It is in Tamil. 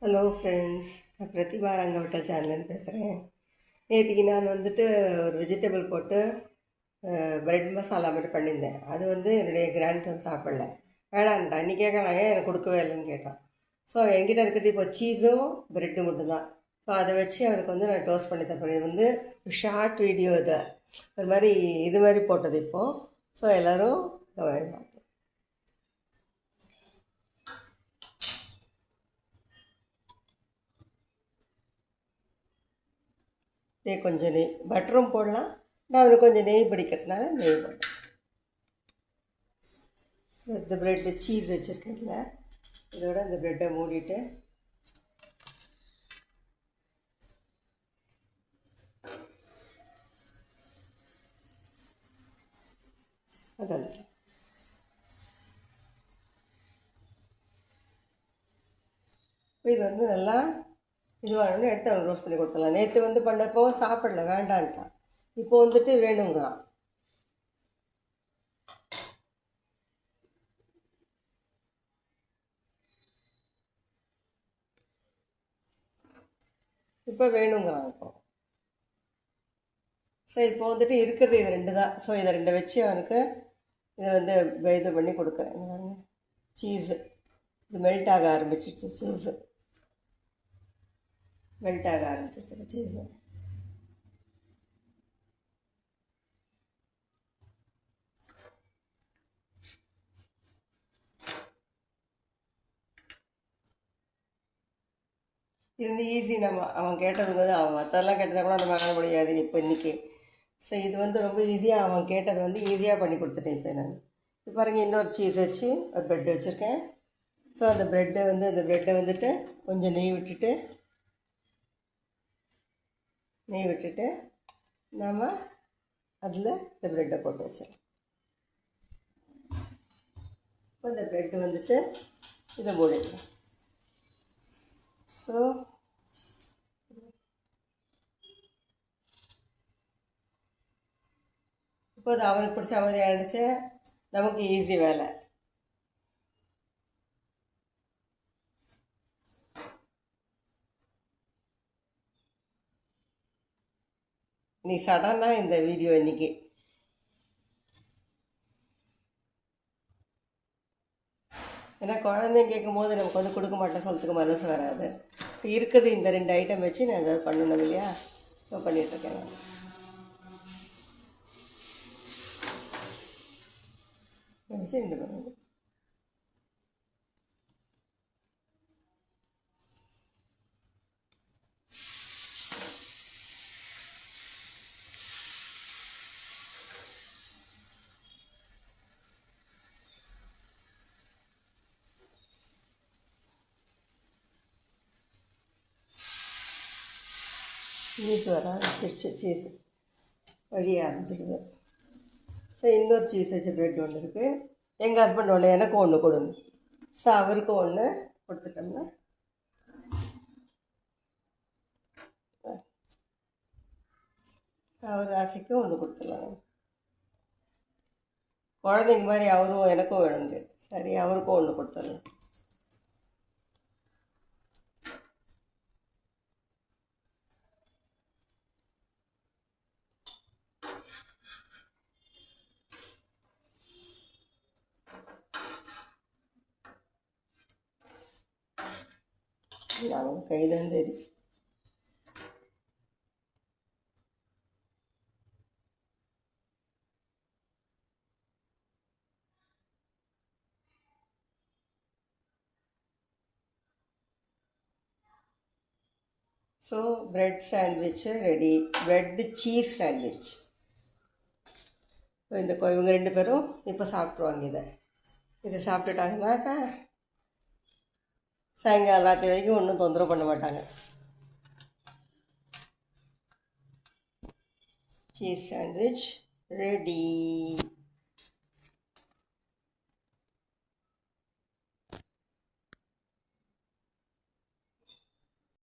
ஹலோ ஃப்ரெண்ட்ஸ், நான் பிரதிபா ரங்கவட்டா சேனல்லேருந்து பேசுகிறேன். நேற்றுக்கு நான் ஒரு வெஜிடபிள் போட்டு ப்ரெட் மசாலா மாதிரி பண்ணியிருந்தேன். அது என்னுடைய கிராண்ட் சன் சாப்பிடல, வேணான்ட்டான். இன்றைக்கி கேட்குறான், ஏன் எனக்கு கொடுக்கவே இல்லைன்னு கேட்டான். ஸோ என்கிட்ட இருக்கிறது இப்போ சீஸும் ப்ரெட்டும் மட்டும்தான். ஸோ அதை வச்சு அவருக்கு நான் டோஸ்ட் பண்ணி தரேன். இது ஷார்ட் வீடியோ, இது ஒரு மாதிரி இது மாதிரி போட்டது இப்போது. ஸோ எல்லோரும் கொஞ்சம் நெய், பட்டரும் போடலாம். நான் அவனுக்கு கொஞ்சம் நெய் பிடிக்கிறதுனால நெய் போட்டேன். இந்த ப்ரெட்டு சீஸ் வச்சுருக்கேன் இதில். இதோட இந்த ப்ரெட்டை மூடிட்டு அதான் இது நல்லா இதுவானோன்னு எடுத்து அவனுக்கு ரோஸ்ட் பண்ணி கொடுத்துடலாம். நேற்று பண்ணப்போ சாப்பிடல, வேண்டான்ட்டான். இப்போ வேணுங்கிறான். இப்போ வேணுங்கிறான் இப்போ. ஸோ இப்போ இருக்கிறது இது ரெண்டு தான். ஸோ இதை ரெண்டை வச்சு அவனுக்கு இதை இது பண்ணி கொடுக்குறேன். சீஸு இது மெல்ட் ஆக ஆரம்பிச்சிடுச்சு. சீஸு மெல்ட் ஆக ஆரம்பிச்சிடுச்சு சீஸு. இது ஈஸி. அவன் கேட்டது அவன் மற்றெல்லாம் கேட்டதை கூட அந்த வாங்க முடியாது இப்போ இன்றைக்கி. ஸோ இது ரொம்ப ஈஸியாக அவன் கேட்டது ஈஸியாக பண்ணி கொடுத்துட்டேன் இப்போ நான். இப்போ பாருங்கள், இன்னொரு சீஸ் வச்சு ஒரு ப்ரெட் வச்சுருக்கேன். ஸோ அந்த ப்ரெட்டை அந்த ப்ரெட்டை கொஞ்சம் நெய் விட்டுட்டு நம்ம அதில் இந்த ப்ரெட்டை போட்டு வச்சிடலாம். இப்போ இந்த ப்ரெட்டு இதை மூடிடலாம். ஸோ இப்போ அது அவனுக்கு பிடிச்ச மாதிரி ஆகிடுச்சு. நமக்கு ஈஸி வேலை. நீ சடனாக இந்த வீடியோ இன்றைக்கி ஏன்னா குழந்தைங்க கேட்கும் போது நமக்கு கொடுக்க மாட்டேன் சொல்கிறதுக்கு மனசு வராது. இருக்குது இந்த ரெண்டு ஐட்டம் வச்சு நான் ஏதாவது பண்ணணும் இல்லையா? ஸோ பண்ணிகிட்ருக்கேன் நான். வச்சு ரெண்டு பண்ணுங்க. சீஸ் வர ஆரம்பிச்சிருச்சு. சீஸ் வழிய ஆரம்பிச்சிடுது. ஸோ இன்னொரு சீஸ் வச்ச ப்ரெட் ஒன்று இருக்குது. எங்கள் ஹஸ்பண்ட் ஒன்று, எனக்கும் ஒன்று கொடுங்க. ஸோ அவருக்கும் ஒன்று கொடுத்துட்டோம்னா அவர் ராசிக்கும் ஒன்று கொடுத்துடலாம். குழந்தைங்க மாதிரி அவரும் எனக்கும் வேணுங்க. சரி, அவருக்கும் ஒன்று கொடுத்துடலாம். அவங்க கைதான் தெரியும். So bread sandwich ready. Bread cheese sandwich. இவங்க ரெண்டு பேரும் இப்போ சாப்பிட்ருவாங்க. இதை சாப்பிட்டுட்டாங்கன்னாக்கா சாயங்காலம் ராத்திரி வரைக்கும் ஒன்றும் தொந்தரவு பண்ண மாட்டாங்க. Cheese sandwich ready.